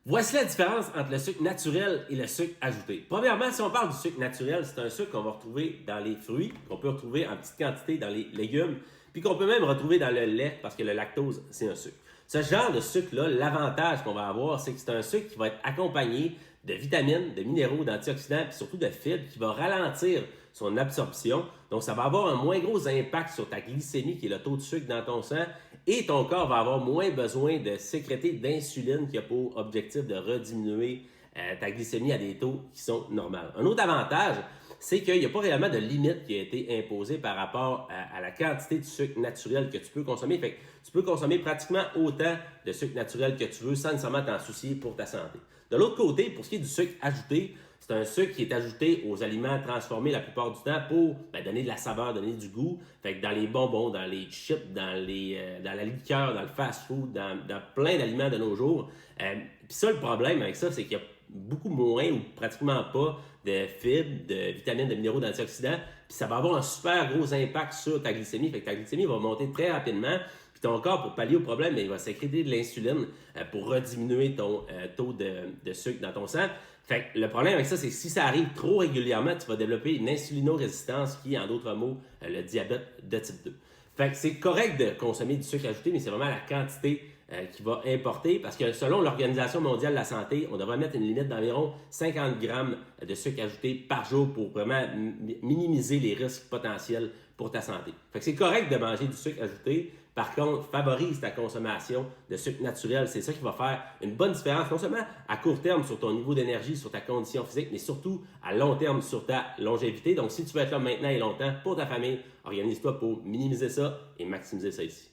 Voici la différence entre le sucre naturel et le sucre ajouté. Premièrement, si on parle du sucre naturel, c'est un sucre qu'on va retrouver dans les fruits, qu'on peut retrouver en petite quantité dans les légumes, puis qu'on peut même retrouver dans le lait parce que le lactose, c'est un sucre. Ce genre de sucre-là, l'avantage qu'on va avoir, c'est que c'est un sucre qui va être accompagné de vitamines, de minéraux, d'antioxydants, puis surtout de fibres qui va ralentir son absorption. Donc, ça va avoir un moins gros impact sur ta glycémie, qui est le taux de sucre dans ton sang, et ton corps va avoir moins besoin de sécréter d'insuline qui a pour objectif de rediminuer ta glycémie à des taux qui sont normaux. Un autre avantage, c'est qu'il n'y a pas réellement de limite qui a été imposée par rapport à la quantité de sucre naturel que tu peux consommer. Fait que tu peux consommer pratiquement autant de sucre naturel que tu veux sans nécessairement t'en soucier pour ta santé. De l'autre côté, pour ce qui est du sucre ajouté, c'est un sucre qui est ajouté aux aliments transformés la plupart du temps pour donner de la saveur, donner du goût. Fait que dans les bonbons, dans les chips, dans la liqueur, dans le fast-food, dans plein d'aliments de nos jours. Puis ça, le problème avec ça, c'est qu'il y a beaucoup moins ou pratiquement pas de fibres, de vitamines, de minéraux, d'antioxydants. Puis ça va avoir un super gros impact sur ta glycémie. Fait que ta glycémie va monter très rapidement. Puis ton corps, pour pallier au problème, il va sécréter de l'insuline pour rediminuer ton taux de sucre dans ton sang. Fait que le problème avec ça, c'est que si ça arrive trop régulièrement, tu vas développer une insulinorésistance qui est, en d'autres mots, le diabète de type 2. Fait que c'est correct de consommer du sucre ajouté, mais c'est vraiment la quantité qui va importer parce que selon l'Organisation mondiale de la santé, on devrait mettre une limite d'environ 50 grammes de sucre ajouté par jour pour vraiment minimiser les risques potentiels pour ta santé. Fait que c'est correct de manger du sucre ajouté. Par contre, favorise ta consommation de sucre naturel. C'est ça qui va faire une bonne différence, non seulement à court terme sur ton niveau d'énergie, sur ta condition physique, mais surtout à long terme sur ta longévité. Donc, si tu veux être là maintenant et longtemps pour ta famille, organise-toi pour minimiser ça et maximiser ça ici.